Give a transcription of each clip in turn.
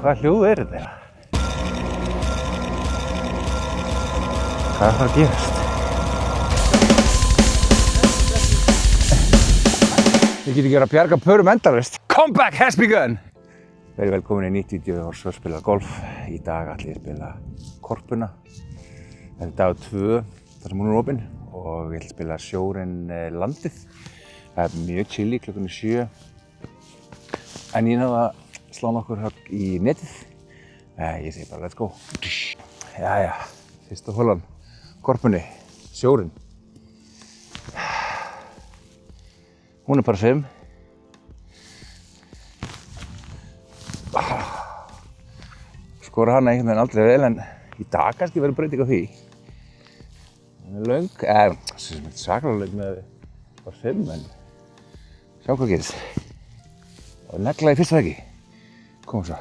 Hvað hljóð þetta? Hvað að gerast? Ég get ekki verið að bjarga pörum endalaust. Comeback has begun! Verið velkomin í nýtt vídeo og svo spila golf. Í dag ætla ég að spila korpuna. Þetta er dag 2, þar sem hún er opinn. Og ég ætla að spila sjórinn landið. Það er mjög chilli, klukkan er 7. En ég náði að slá nokkur högg í netið. Ég segi bara let's go. Jæja, fyrsta holan. Korpunni, sjórinn. Hún er bara 5. Skora hana einhvern veginn aldrei vel, en í dag kannski verður breyting á því. Hún er löng, sem er saklega löng með bara 5, en sjá hvað gerist. Og negla í fyrsta veggi. Kom svo.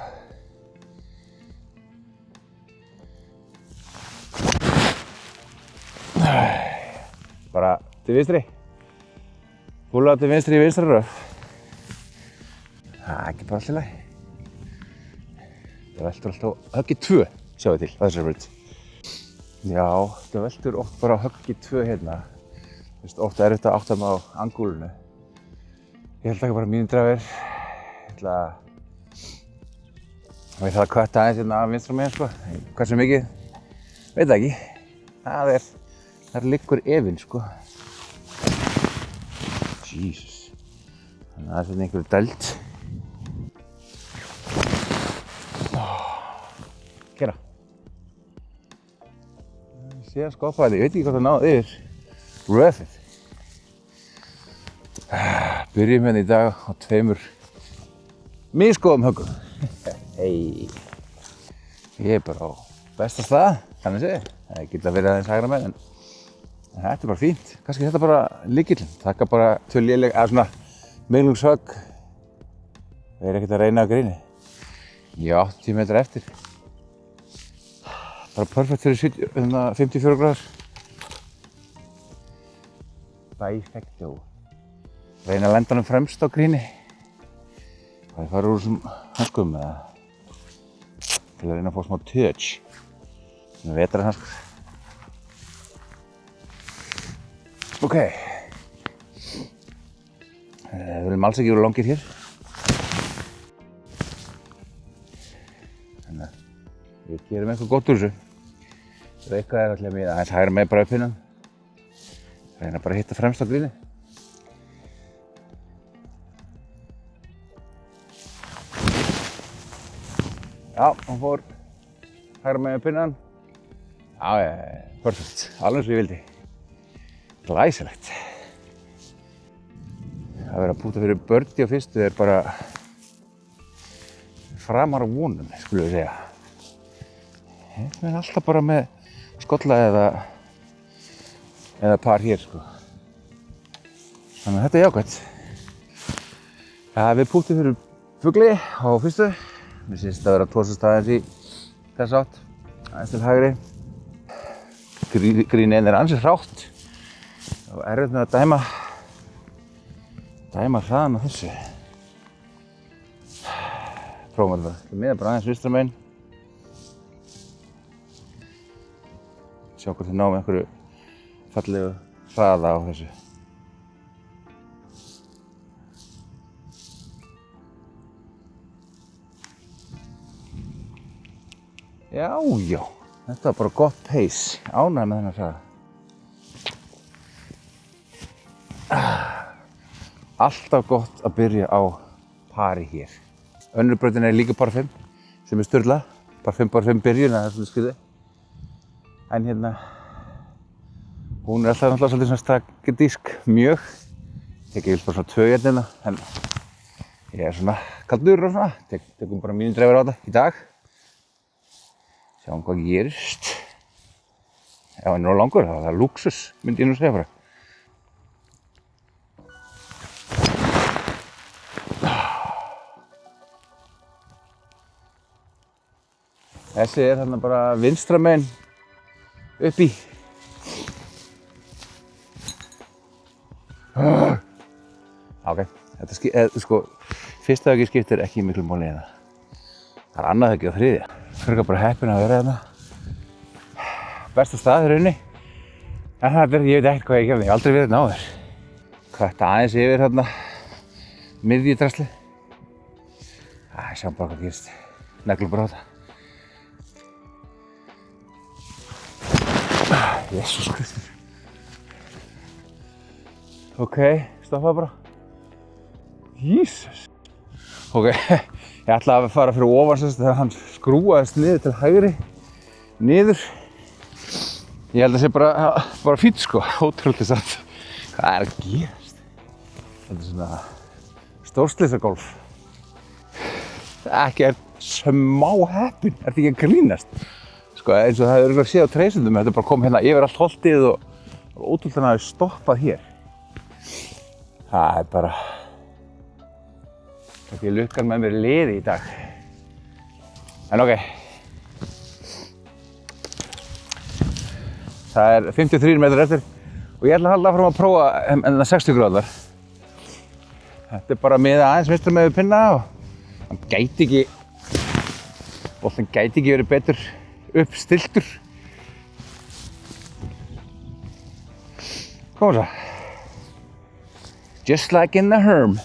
Bara til vinstri. Húla til vinstri í vinstra röf. Það er ekki bara allt í lagi. Það veltur alltaf höggi 2, sjáu til, á þessari braut. Já, það veltur oft bara höggi 2 hérna. Oft er þetta átt að maður á angúlunu. Ég held ekki bara mínu drafir. Ég ætla að kvötta aðeins hérna af vinstra megin, sko. Hversu mikið? Veit það ekki. Það liggur efinn, sko. Jesus. Þannig að það er svona einhverju dæld. Kera. Ég sé að skoppa þetta, ég veit ekki hvort það náði yfir röfið. Byrjum hérna í dag á 2 misgóðum höggum. Hei. Ég er bara á besta stað, kannski segja. Það geta verið aðeins hægra með, en þetta er bara fínt. Kannski þetta bara lykillinn. Taka bara 2 léleg, eða svona miðlungshögg. Það er ekkert að reyna á gríni. Ég er 80 metrar eftir. Bara perfekt fyrir 54 gráður. Perfecto. Reyna að lenda hann fremst á gríni. Það er farið úr þessum hanskum til að reyna að fá smá touch. Með vetrarhanskur. Ok. Við viljum alls ekki vera langir hér. Þannig að við gerum eitthvað gott úr þessu. Það er eitthvað allir með aðeins hægra með bara upp hinnan. Reyna bara að hitta fremst á gríni. Já, hann fór hægra með upp hinnan. Já, perfekt. Alveg eins og ég vildi. Glæsilegt. Að vera að púta fyrir birdie á fyrstu er bara framar á vonum, skulum við segja. Ég er alltaf bara með skolla eða par hér, sko. Þannig að þetta er jákvæmt. Við pútum fyrir fugli á fyrstu. Mér syns að vera að tósast aðeins í þess átt. Aðeins til hægri. Grínið er ansið hrátt. Og erfitt með að dæma hraðan á þessu. Prófum að það miða bara aðeins vinstra megin. Sjá hvort þið náum einhverju fallegu hraða á þessu. Já, þetta var bara gott pace. Ánægður með þennan hraða. Alltaf gott að byrja á pari hér. Önnur brautin er líka par 5, sem er sturlað. Par 5 byrjun, það er svolítið skrítið. En hérna, hún er alltaf náttúrulega svolítið svona strategísk, mjög. Tekið vilt bara svona 2 hérna, en ég er svona kaldur og svona. Tekum bara mínu dreifar á þetta í dag. Sjáum hvað gerist. Ef hann er á langur, það er lúxus, myndi ég nú segja bara. Þessi er þarna bara vinstra megin upp í. Ok, þetta sko, fyrsta höggið skiptir ekki miklu máli hérna. Það annað ekki á þriðja. Frekar bara heppinn að vera þarna. Besta stað í rauninni. En það ég veit ekkert hvað ég hef aldrei verið hérna áður. Kvætta aðeins yfir þarna miðjudraslið. Sjáum bara hvað gerist. Neglum bara á þetta. Jesús Kristur. Ok, stoppaðu bara. Jesus. Ok, ég ætlaði að fara fyrir ofan þegar hann skrúaðist niður til hægri. Niður. Ég held að það sé bara fínt sko, ótrúlega satt. Hvað að gerast? Þetta svona stórslysagólf. Ekki smá heppinn, ertu ekki að grínast? Sko eins og það hefur örugglega séð á treysundum, þetta bara kom hérna yfir allt holtið og ótrúlega að það hefur stoppað hér. Það bara... Ekki lukkan með mér liði í dag. En ok. Það 53 metrar eftir og ég ætla að halda áfram að prófa 60 gráðar. Þetta bara miða aðeins vinstra með pinna og boltinn gæti ekki verið betur uppstiltur. Koma svo. Just like in the Herm.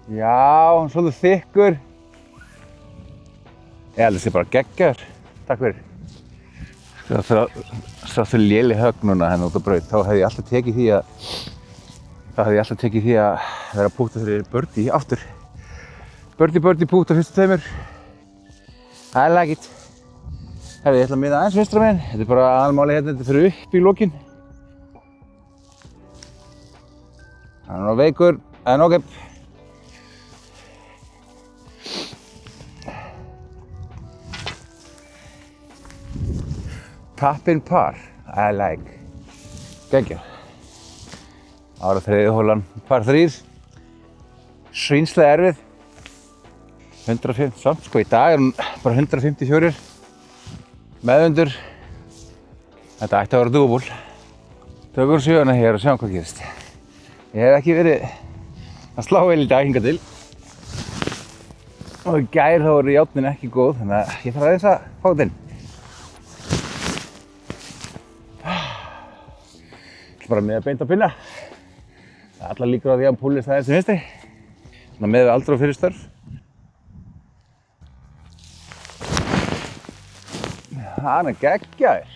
Já, hann er svolítið þykkur. Ég held að það sé bara geggjaður. Takk fyrir. Það fyrir léleg högg núna hérna út á braut. Þá hefði ég alltaf tekið því að vera að púta fyrir birdie aftur. Birdie púta fyrstu tveimur. I like it. Herri, ég ætla að miða aðeins vinstra megin. Þetta er bara aðalmáli hérna, þetta fyrir upp í lokin. Hann er nú veikur, en ok. Tap in par, I like. Geggjað. Ára þriðju hólan, par 3. Svínslega erfið. 150 samt, sko í dag hún bara 154. Meðundur. Þetta ætti að vera dúbúl. Tökum sjöuna hér og sjáum hvað gerist. Ég hef ekki verið að slá vel í dag hingað til. Og í gær þá voru járnin ekki góð, þannig að ég þarf aðeins að fá þetta inn. Bara með að beint á pinna. Það er allar líkur á því að hann púlist aðeins til vinstri. Svona með við aldrei á fyrir störf. Hann er geggjaður.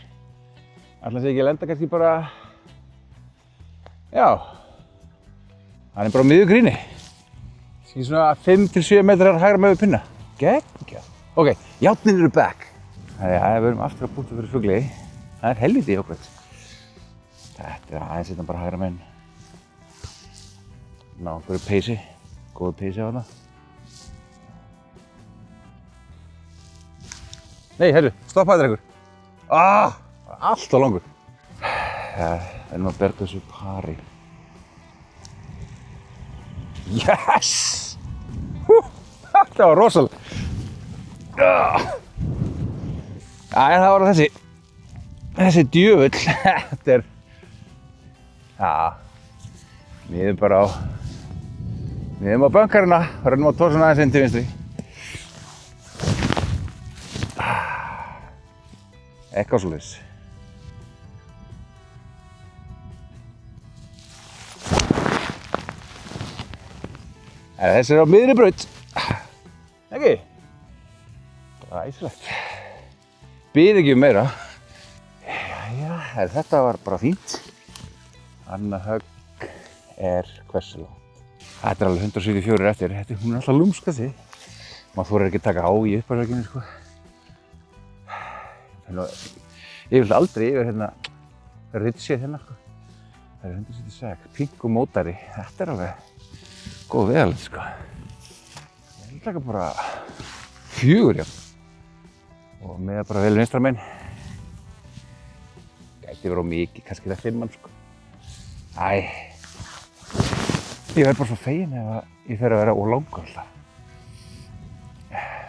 Ætla sé ekki að lenda kannski bara... Já. Hann er bara á miðju gríni. Kannski svona 5-7 metrar hægra með við pinna. Geggjað. Ok, járnin eru back. Það við erum aftur að búta fyrir fugli. Það er helviti jákvæmt. Þetta er aðeins hérna bara hægra megin. Ná einhverju peysi, góðu peysi á þarna. Nei, heyrðu, stoppaðu þér einhver. Allt á langur. Við erum að berga þessu pari. Yes! Þetta var rosalega. Það var þessi djöfull. Þetta er... Niður bara á bönkarina og rennum á tórsuna aðeins inn til vinstri. Eitthvað svoleiðis. Þessi er á miðri braut. Ekki? Bara æsilegt. Bið ekki meira. Jæja, þetta var bara fínt. Annað högg hversu langt. Þetta er alveg 174 eftir. Hún er alltaf lúmsk þessi. Maður þorir ekki að taka á í uppáhaldinu sko. Ég vil aldrei yfir hérna Ritchie hérna sko. Það er 176. Pink og mótari. Þetta er alveg góð vegalegt sko. Ég vil taka bara 4 og með bara vel vinstra megin. Gæti vera á mikið, kannski það 5 sko. Ég verð bara svo fegin ef ég fer að vera of langur alltaf.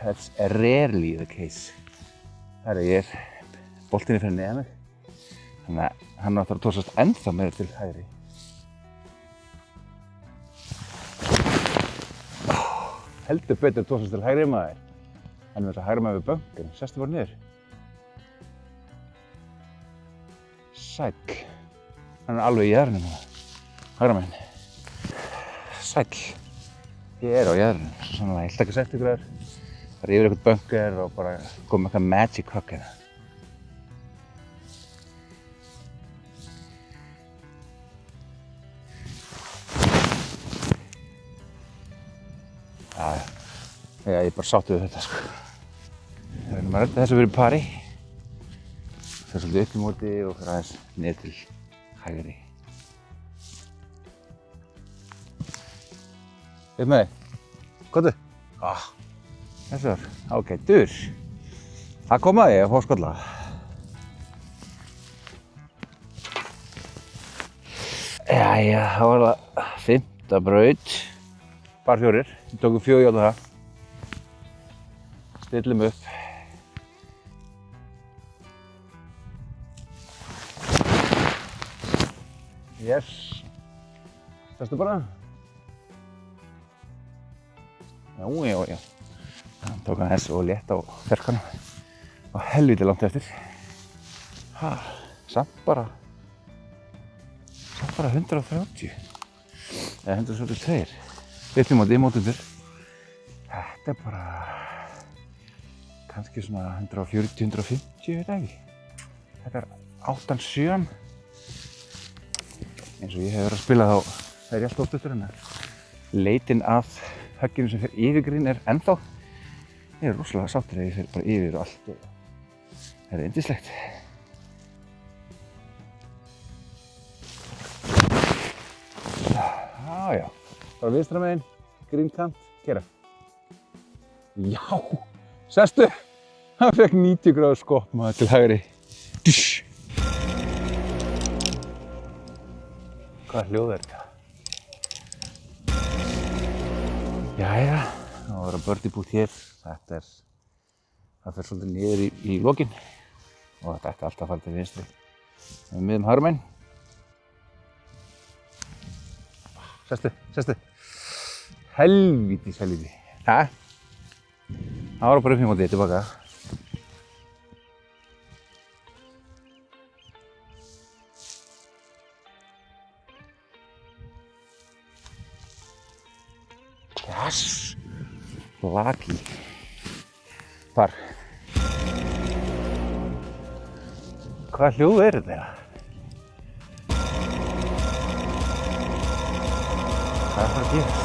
That's rarely the case. Boltinn er fyrir neðan mig. Þannig að hann áttur að tósast ennþá meira til hægri. heldur betur tókst til hægri maður. En við ætlum að hægri maður við böngin. Sestu bara niður. Sæll. Hann alveg í jaðrinum núna. Hægra megin. Sæll. Ég á jaðrinum. Svo sannlega, ég ætla ekki að setja ykkur þar. Það yfir eitthvað bönger og bara koma eitthvað magic hug hérna. Já, ég er bara sáttur við þetta, sko. Við erum að redda þessu fyrir pari. Það er svolítið upp í móti og fyrir aðeins niður til hægri. Upp með þig. Komdu. Þessu var ágætur. Það kom að ég að fá skolla. Jæja, það var það 5. braut. Bara 4. Við tókum 4 á það. Stillum upp. Yes. Sestu bara. Já. Hann tók hann þessu og létt á þerkanum. Og helviti langt eftir. Samt bara 130. Eða 172. Upp í mótundur. Þetta er bara kannski svona 140-150, ég veit ekki. Þetta er 8-7. Eins og ég hef verið að spila þá, það er alltaf stuttur en leitin að högginu sem fer yfir grín er ennþá. Ég er rosalega sáttur að ég fer bara yfir og allt og það er yndislegt. Já, bara vinstra megin, grínkant, keyra. Já, sestu! Hann fekk 90 gráður skopp maður til hægri. Dush. Hvaða hljóð er þetta? Jæja, það var að birdie putt hér. Það fer svolítið niður í lokin og þetta ætti alltaf að fara til vinstri. Við miðum hægri megin. Sestu. Helvíti. Það var bara upp í móti tilbaka. Yes! Lucky. Par. Hvaða hljóð er þetta? Hvað er það að gerast?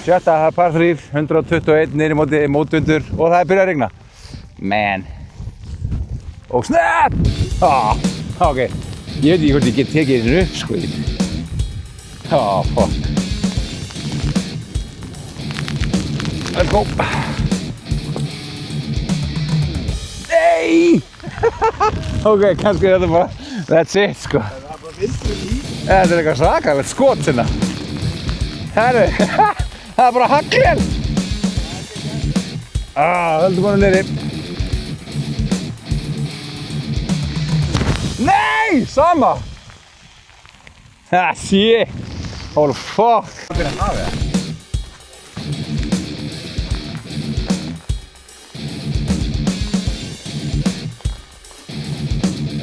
Sjötta, það er par 3, 121 niður í mótundur og það er byrjað að rigna. Man. Og snap! Ok. Ég veit ekki hvort ég get tekið þessu upp, sko. Fuck. Let's go. Nei! Ok, kannski er þetta bara, that's it, sko. Það er bara vindur í. Þetta er eitthvað svakalegt skot hérna. Herru, það er bara haglél. Höldum honum niðri. Nei, sama. Shit. Holy fuck. Það byrja að hafa það.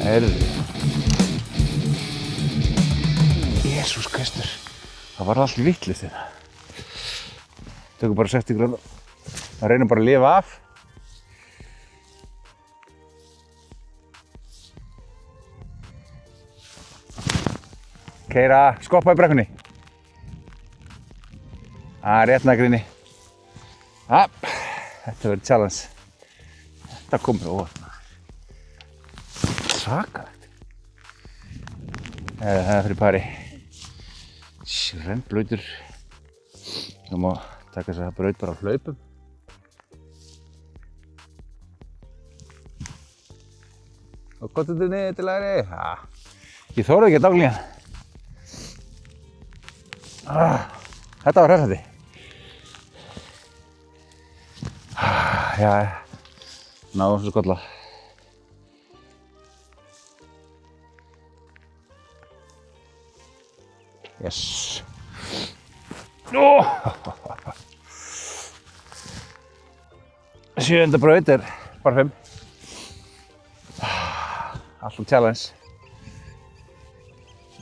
Herru. Jesús Kristur. Það var allt vitlaust hérna. Tökum bara 60 gráður. Það reynum bara að lifa af. Keyra, skoppa í brekkunni. Rétt með gríni. Þetta verður challenge. Þetta kom mér óvart. Svakalegt. Það er fyrir pari. Rennblautur. Þú má taka þess að braut bara á hlaupum. Og komdu þér niður til hægri. Ég þorði ekki að daglega. Þetta var hressandi. Já, náðum svo skolla. Yes. Oh. 7. braut par 5. Alltaf challenge.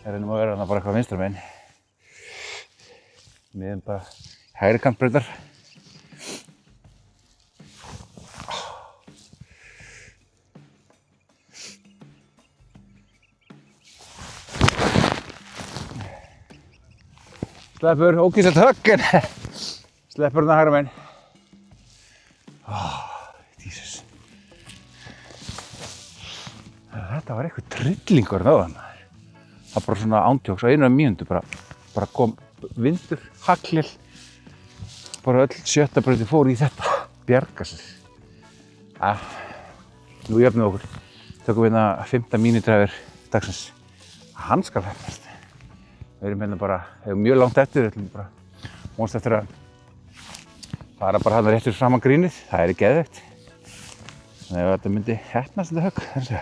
Reynum að vera þarna bara eitthvað vinstra megin. Miðum bara hægri kant brautar. Sleppur, ógísalt högg en sleppur hérna hægra megin. Jesus. Þetta var eitthvað tryllingur þaðan. Það bara svona ándjóks á 1 mínútu bara kom vindur, haglél. Bara öll 7. brautin fór í þetta. Bjarga sér. Nú jöfnum við okkur. Tökum við hérna 5. mínútur dagsins. Hann skal hefnast. Við erum hérna bara, hefur mjög langt eftir, við ætlum bara vonast eftir að fara bara hérna rétt fyrir framan grínið. Það geðveikt. Þannig að þetta myndi heppnast þetta högg, þessu.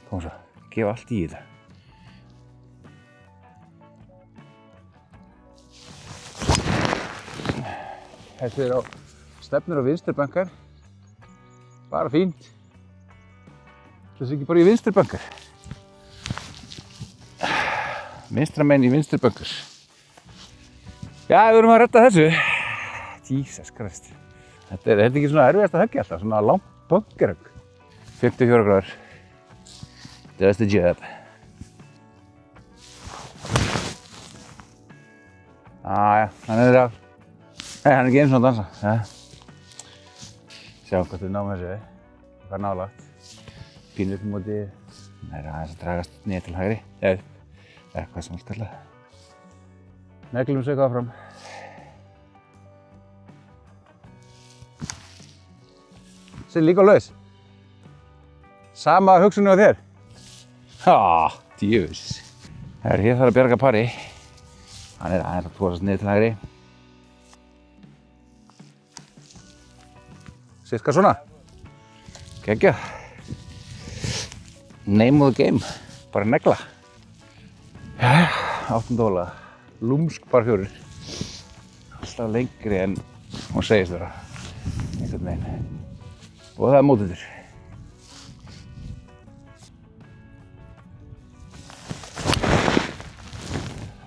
Kom svo, gefa allt í þetta. Þessi á stefnur á vinstri bankar. Bara fínt. Þessi ekki bara í vinstri bankar. Vinstra megin í vinstri bankar. Já, við erum að redda þessu. Jesus Christ. Þetta er ekki svona erfiðasta höggi alltaf, svona langt bunkerhögg. 54 gráður. Does the job. Já, hann er það. Nei, hann er ekki eins og að dansa. Ja. Sjáum hvort við náum þessu. Það er nálægt. Pínu upp í móti. Það er aðeins að dragast niður til hægri. Já, eitthvað sem allt er. Neglum sig áfram. Sér líka á laus. Sama hugsunni á þér. Djöfus. Hér þarf að bjarga pari. Hann er aðeins að tósast niður til hægri. Sirka svona. Geggjað. Name of the game. Bara negla. Jæja, 8. hóla. Lúmsk par 4. Alltaf lengri en hún segist vera. Einhvern veginn. Og það er mótendur.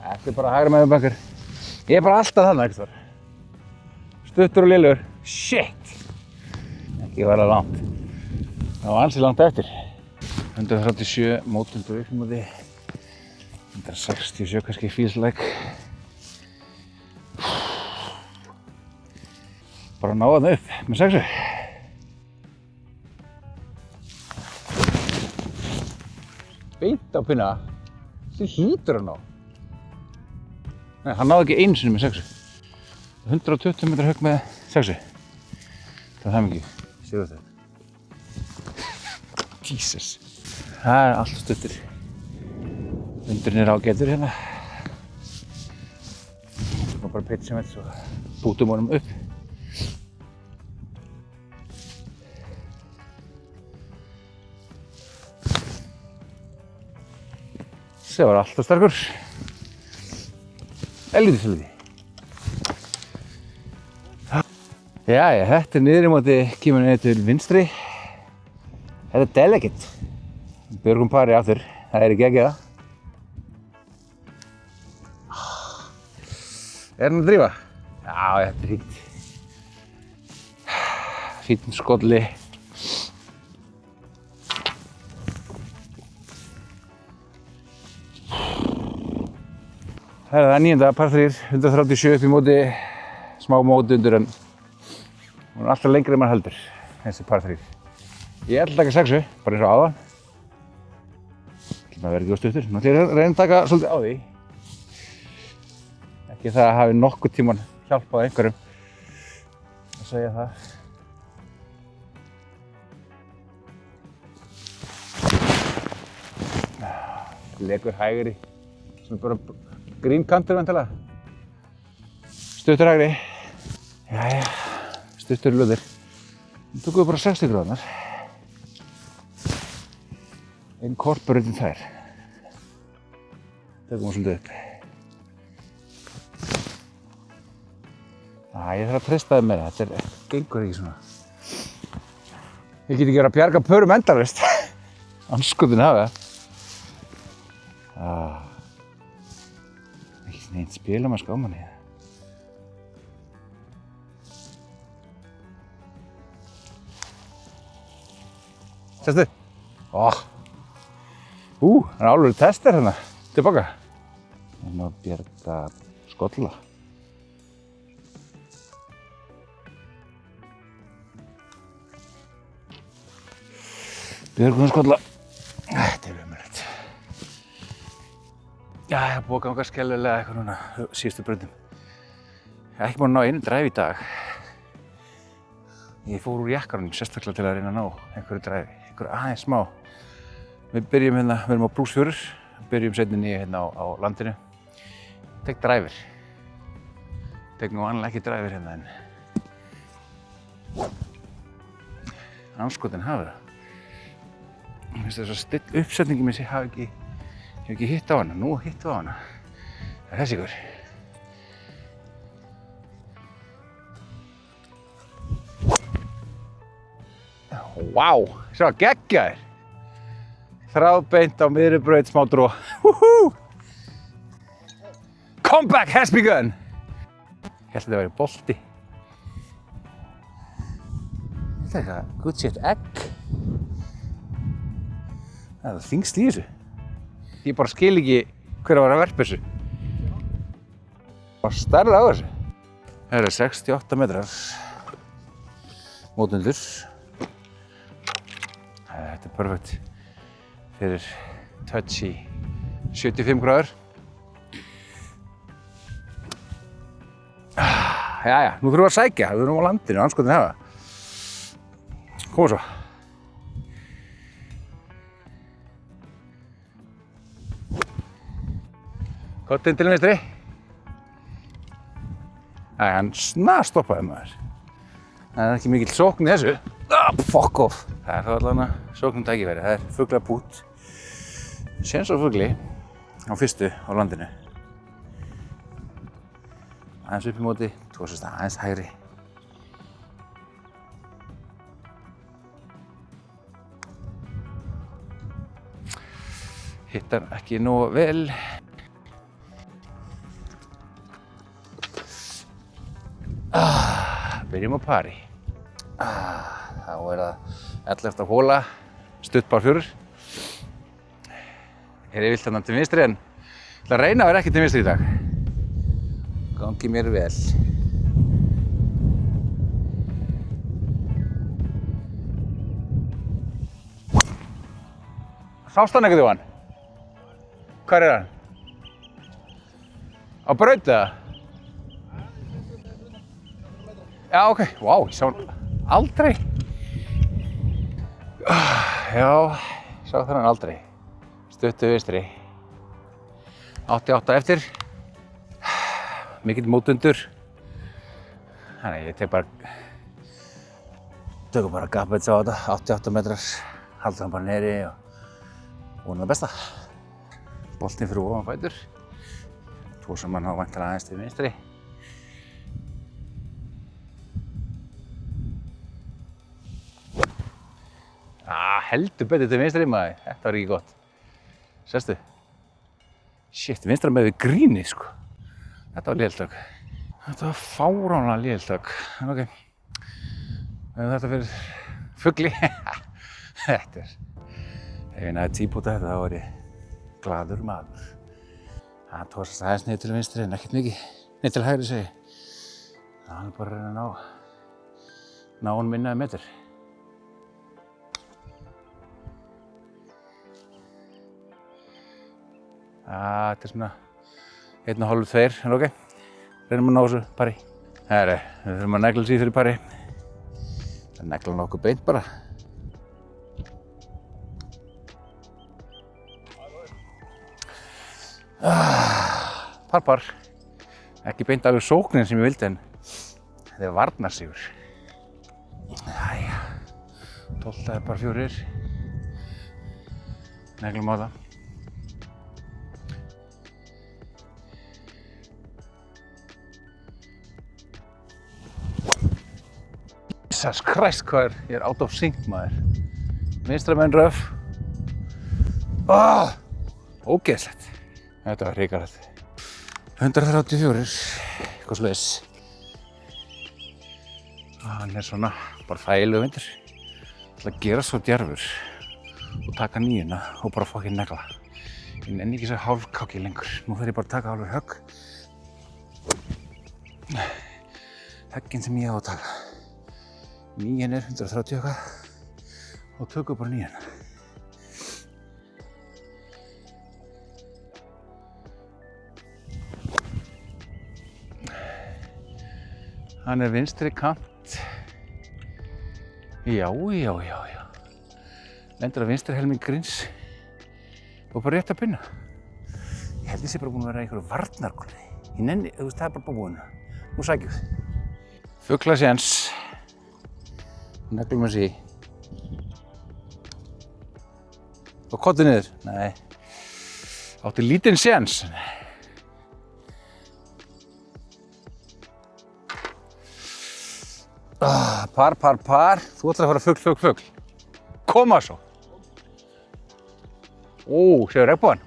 Þetta er bara hægri megin bankar. Ég er bara alltaf þarna einhvers staðar. Stuttur og lélegur. Shit! Ekki vera langt. Það var ansi langt eftir. 137 mótendur upp í móti. 167 kannski feels like. Bara ná þarna upp með 6. Beint á pinna. Þessi hlýtur hann á. Nei, hann náði ekki einu sinni með 6. 120 metrar högg með 6. Það er mikið. Séu þetta. Jesus. Það er allt stuttur. Vindurinn er ágætur hérna. Svo bara pitchum við svo bútum honum upp. Það var alltaf sterkur. Helviti. Jæja, þetta er niður í móti kemur niður til vinstri. Þetta er delicate. Björgum pari aftur. Það er ekki að gera. Er hann að drífa? Já, þetta er fínt. Fínn skolli. Það er 9. par 3, 137 upp í móti, smá móti undir en hún er alltaf lengri en maður heldur, þessi par 3. Ég ætla að taka 6, bara eins og áðan. Það verður ekki á stuttur, nú ætla ég að reyna að taka svolítið á því. Ekki það að hafi nokkuð tíman hjálpað einhverjum að segja það. Lekur hægri, sem bara grín kantur vantilega. Stuttur hægri. Jæja, stuttur löðir. Nú tökum við bara 60 gráðunar. Incorporating þær. Tökum við svolítið upp. Ég þarf að treysta þið meira, þetta gengur ekki svona. Ég get ekki verið að bjarga pörum endalaust. Andskotinn hafa það. Ekki neitt spilum að skáma niður. Sestu. Það er alveg testar hérna, tilbaka. Við erum að bjarga skolla. Björgun skolla. Þetta er umrætt. Ég hef búið að ganga skelfilega eitthvað núna síðustu brautum. Ég hef ekki búin að ná einu dræfi í dag. Ég fór úr jakkanum sérstaklega til að reyna að ná einhverju dræfi, einhverju aðeins smá. Við byrjum hérna, við erum á Brús 4, byrjum seinni nýja hérna á landinu. Tek dræfir. Tek nú annað ekki dræfir hérna en andskotinn hafi það. Mér finnst þess að uppsetningin minn hef ekki hitt á hana. Nú hittu á hana. Það er þessi ykkur. Vá, sjá geggjaðir. Þráðbeint á miðri braut, smá dró. Comeback has begun. Ég held að þetta væri bolti. Þetta er eitthvað good shit egg. Það er þyngst í þessu. Ég bara skil ekki hver var að verpa þessu. Það var stærra á þessu. Það eru 68 metrar. Mótundur. Þetta er perfekt fyrir touch í 75 gráður. Jæja, nú þurfum við að sækja. Við erum á landinu, andskotinn hafa. Koma svo. Kottinn til vinstri. Hann snarstoppaði maður. Það er ekki mikill sókn í þessu. Fuck off. Það er þá allavega sóknum tækifæri. Það er fuglabút. Séns á fugli á fyrstu á landinu. Aðeins upp í móti, tósast aðeins hægri. Hittar ekki nógu vel. Byrjum á pari. Þá er það 11. hóla, stuttpar 4. Ég vilt þarna til vinstri en ég ætla að reyna að vera ekki til vinstri í dag. Gangi mér vel. Sást hann ekkert í hann? Hvar er hann? Á braut eða? Já, ok. Vá, ég sá hann aldrei. Já, ég sá þennan aldrei. Stuttu vinstri. 88 eftir. Mikill mótundur. Þannig ég tökum bara gapets á þetta. 88 metrar. Halda hann bara neri og vonum það besta. Boltinn fyrir ofan fætur. Tvo sem hann á væntanlega aðeins til vinstri. Heldur betur til vinstri maður. Þetta var ekki gott. Sestu. Shit, vinstra með við gríni sko. Þetta var léltök. Þetta var fáránlega léltök. En ok. Þetta fyrir fugli. Þetta er. Ef ég næði típúta þetta þá var ég glaður maður. Það tókst aðeins niður til vinstri en ekkert mikið. Niður til hægri segi. Það er bara að reyna að ná hann minnaði metur. Þetta er svona 1,5, 2, en ok. Reynum að ná þessu pari. Herri, við þurfum að negla þessu í fyrir pari. Það negla nokkuð beint bara. Par. Ekki beint alveg sóknin sem ég vildi en þetta er varnarsigur. Jæja, 12 er bara 4. Neglum á það. Jesus Christ, hvað ég er out of sync, maður. Vinstra megin röf. Ógeðslegt. Þetta var hrikalegt. 134, eitthvað svoleiðis. Hann er svona, bara þægilegu vindur. Það ætla að gera svo djarfur og taka nýjuna og bara fokkin negla. Ég nenni ekki svo hálfkáki lengur. Nú þarf ég bara að taka alveg högg. Högginn sem ég á að taka. Nýjan er 130 eitthvað og tökum bara nýjan. Hann er vinstri kant. Já. Lendur að vinstri helming grins og bara rétt að pinna. Ég held þessi bara búin að vera einhverju varnargólfi. Ég nenni, þú veist, það er bara búin. Nú sækjum við. Fuglasjens. Neglum þessi í. Og kottu niður. Nei. Átti lítinn sjens. Par. Þú ætlar að fara fugl. Koma svo. Séu regnbogann.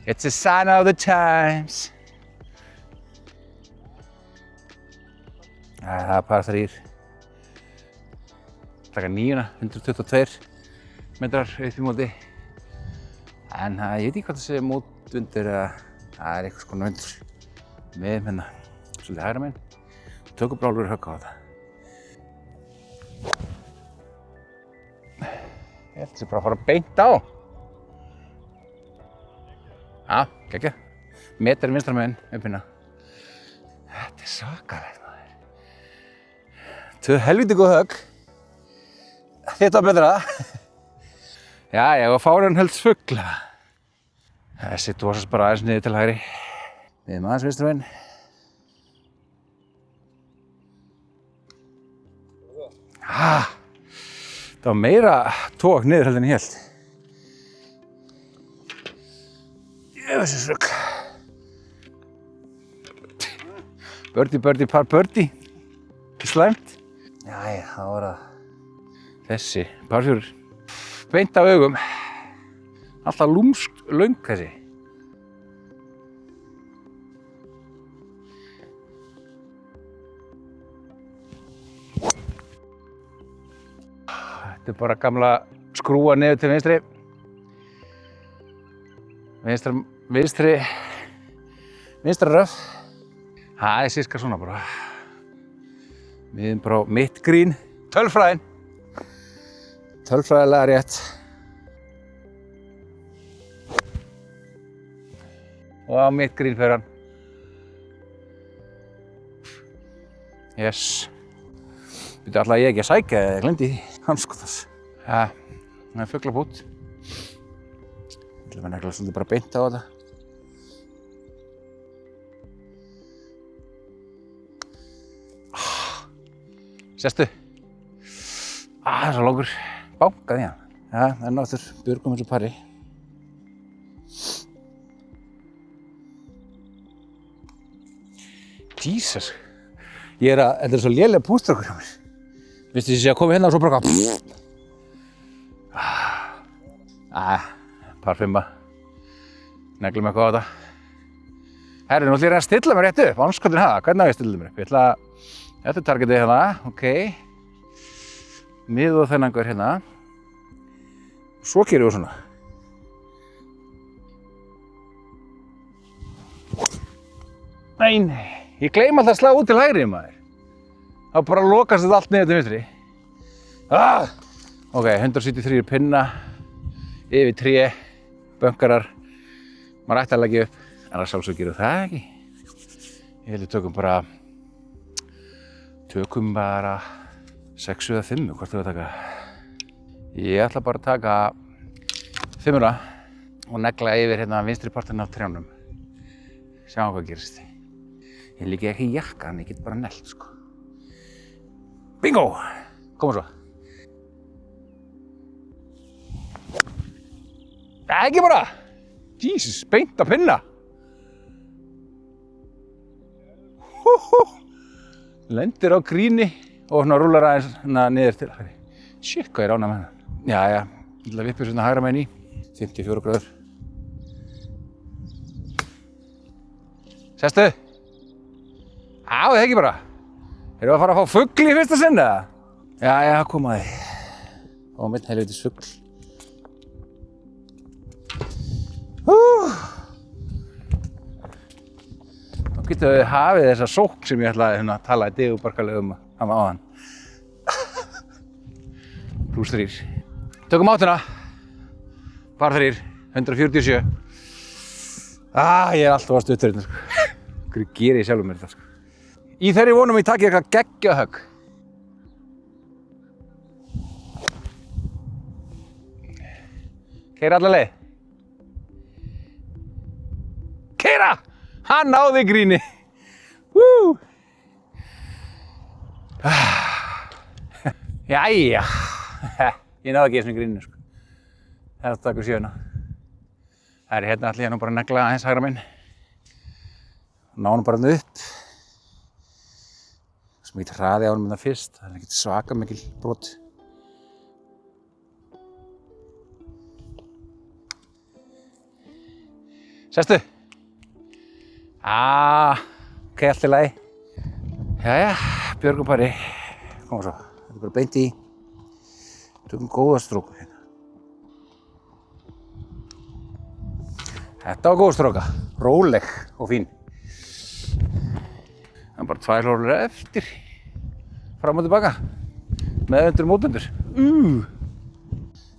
It's a sign of the times. Það er par 3. Taka nýjuna, 122 metrar upp í móti. En ég veit ekki hvað það sé mótvindur eða það er eitthvað skona vindur. Við hérna, svolítið hægra megin. Tökum bara alveg högg á þetta. Ég held þessi bara að fara beint á. Já, geggja. Metri vinstra megin, uppinna. Þetta er svakalegt, maður. 2 helvíti góð högg. Þetta var betra. Já, ég var fáránhölds fugla. Þessi dósast bara aðeins niður til hægri. Við aðeins vinstra megin. Það var meira tók niður heldur en ég held. Jöfusins rugl. Birdie, par birdie. Ekki slæmt. Jæja, þá var það þessi, par 4. Beint af augum. Alltaf lúmsk löng þessi. Þetta er bara gamla skrúa niður til vinstri. Vinstra röf. Það er sirka svona bara. Við erum bara á mitt grín. Tölfræðin. Tölfræðilega rétt. Og á mitt grín fer hann. Yes. Þetta ætlaði ég ekki að sækja eða ég glemdi því. Hanskotas. Það er fuglabút. Ég ætla að negla svolítið bara beint á þetta. Sestu. Það er svo langur. Bankaði hann. Já, enn aftur. Björgum þessu pari. Jesus. Þetta er svo lélega pústrákur hjá mér. Vistu þið sé að koma hérna og svo bara par 5. Neglum eitthvað á þetta. Herru, nú ætla ég að stilla mér rétt upp. Anskotin hafa, hvernig á ég að stilla mér upp? Þetta er targetið hérna, ok. Miðað og þennan gaur hérna. Svo gerum við svona. Nei, ég gleym alltaf að slá út til hægri, maður. Þá bara lokast þetta allt niður til vinstri. Ok, 173 pinna, yfir 3, bönkarar. Maður ætti að leggja upp, en það sjálfsög gerum það ekki. Ég held við tökum bara 6 eða 5, hvort þú að taka? Ég ætla bara að taka 5 og negla yfir hérna vinstri partinn af trjánum. Sjáum hvað gerist. Ég líka ekki jakka, en ég get bara neglt, sko. Bingo! Koma svo. Ekki bara! Jesus, beint að pinna! Lendir á gríni og svona rúlar aðeins niður til hægri. Shit, hvað ég ánægð með hann. Jæja, ég ætla að vippa svona hægra meginn í. 54 gráður. Sestu. Á, það ekki bara. Erum við að fara að fá fugl í fyrsta sinn, eða? Jæja, komaði. Og mitt helvítis fugl. Þá getum við hafið þessa sókn sem ég ætlaði að tala í digurbarkalega hann áðan. Plús 3. Tökum áttuna. Par 3, 147. Ég er alltaf að stuttur hérna, sko. Hverju gerir ég sjálfur mér þetta, sko. Í þeirri vonum ég takið eitthvað geggjað högg. Keyra alla leið. Keyra! Hann náði gríni. Jæja. Ég náði ekki eins og gríninu, sko. Þetta takur 7. Það er hérna allir bara að negla aðeins hægra minn. Ná hann bara upp. Svo mikið hraði á hann það fyrst. Það er ekkert svaka mikil brot. Sestu. Ok, allt í lagi. Jæja, björgum pari. Koma svo. Þetta er bara beint í. Tökum góða stróku hérna. Þetta var góð stróka. Róleg og fín. Það er bara 2 hólur eftir. Fram og tilbaka. Meðvendur og mótvendur.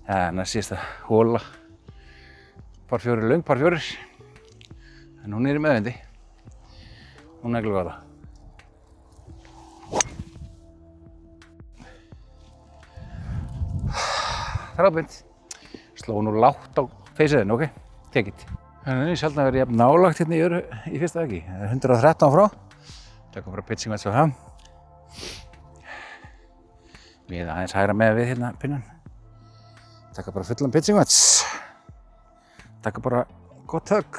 Þannig að síðasta hóla. Par 4 löng, par 4. En hún er í meðvendi. Hún er glögð á það. Þráðbind. Sló nú lágt á feysiðinu, ok? Tekið. Þannig að sjálfna verið jafn nálagt hérna í fyrsta veggi. Það er 113 frá. Tökum bara pitching wedge á það. Við aðeins hægra með við hérna pinnan. Taka bara fullan pitching wedge. Taka bara gott högg.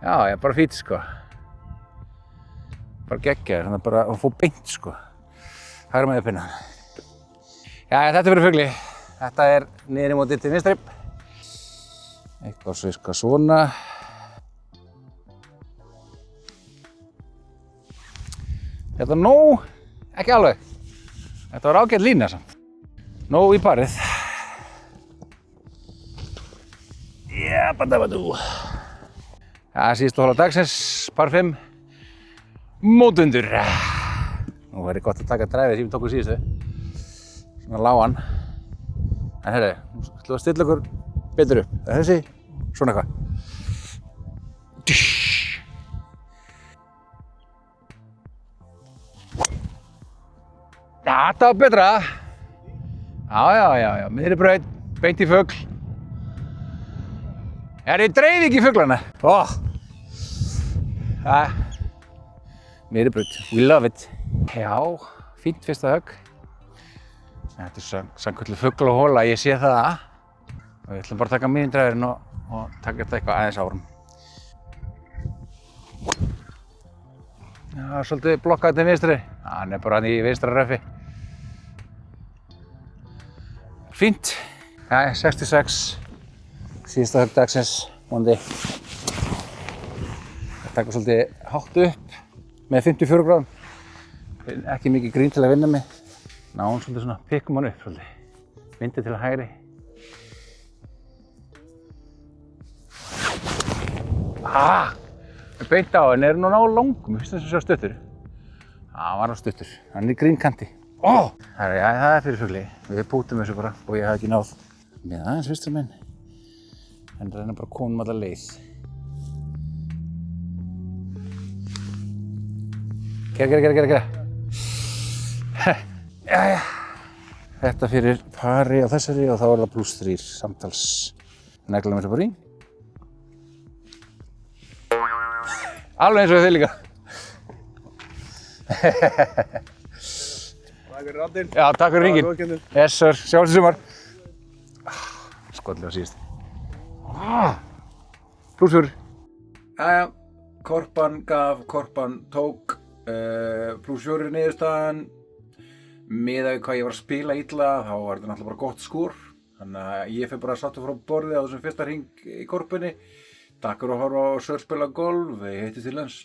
Já, ég er bara fít, sko. Bara geggjaður, þannig að bara að fá beint, sko. Hægra með pinnan. Já, þetta er fyrir fugli. Þetta er niður í móti til vinstri. Eitthvað sviska svona. Þetta er nóg, ekki alveg. Þetta var ágætt lína samt. Nóg í parið. Jabadabadú. Já, síðustu hóla dagsins, par 5. Mótundur. Nú verður gott að taka dræfið sem við tókum síðustu. Svona lágan. En herri, nú ætlum við að stilla okkur betur upp. Það er þessi, svona eitthvað. Já, þetta var betra. Já, miðri braut, beint í fugl. Ég dreif ekki í fuglana. Miðri braut, we love it. Já, fínt fyrsta högg. Þetta er sannkölluð fugl og hóla, ég sé það. Og við ætlum bara að taka miðindræðurinn og taka þetta eitthvað aðeins árum. Já, svolítið blokkað til vinstri. Hann er bara hann í vinstra refi. Fínt. Já, 66. Síðasta högg dagsins, vonandi. Það taka svolítið hátt upp með 54 gráðum. Ekki mikið grín til að vinna með. Ná hann svolítið svona, pikkum hann upp svolítið. Vindið til hægri. Beint á hann, er nú ná langum, finnst þess að sjá stuttur. Hann var á stuttur, hann er í grínkanti. Það er fyrir fugli. Við pútum þessu bara og ég hafði ekki náð. Með aðeins vinstra megin. En reyna bara að koma alla leið. Gera. Jæja. Þetta fyrir pari á þessari og þá er það pluss 3 samtals. Negla mér þetta bara í. Alveg eins og þið líka. Takk fyrir randinn. Já, takk fyrir hringinn. Yes sir, sjáumst í sumar. Skollega síðust. Pluss 4. Korpan gaf, Korpan tók, +4 niðurstaðan. Miðað við hvað ég var að spila illa, þá var þetta náttúrulega bara gott skor. Þannig að ég fyrir bara að sattu frá borðið á þessum fyrsta hring í Korpunni. Takk fyrir að horfa á Sör spila golf, ég heiti til hans.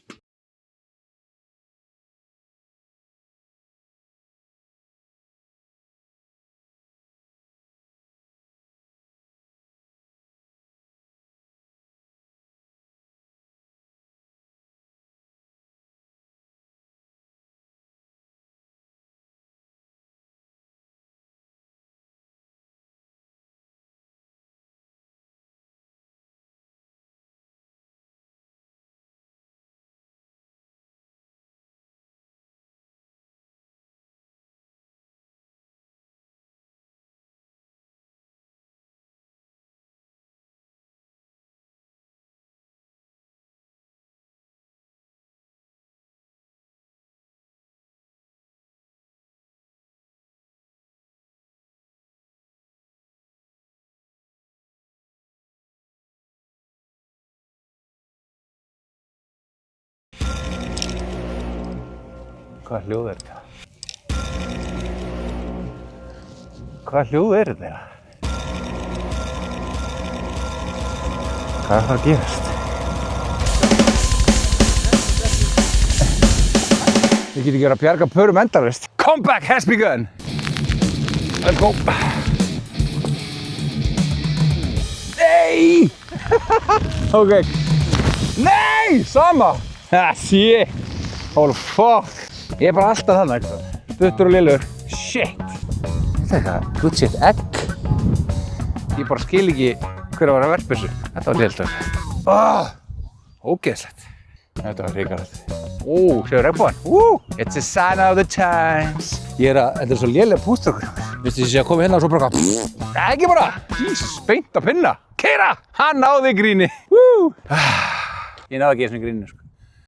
Hvaða hljóð er þetta? Hvaða hljóð er þetta? Hvað er það að gerast? Ég get ekki verið að bjarga pörum endalaust. Comeback has begun! Let's go! Nei! Ok. Nei! Sama! Ah, shit! Holy fuck! Ég er bara alltaf þannig, stuttur og lélegur. Shit! Þetta er eitthvað good shit egg. Ég bara skil ekki hver að vera að verpa þessu. Þetta var lélega. Ógeðslegt. Þetta var hrikalegt. Sjáðu regnbogann. It's a sign of the times. Þetta er svo lélega pústrákur. Vistu ég sé að koma hérna og svo bara ekki bara! Jesus, beint á pinna. Keira! Hann náði gríni. Ég náði ekki eins og grínu, sko.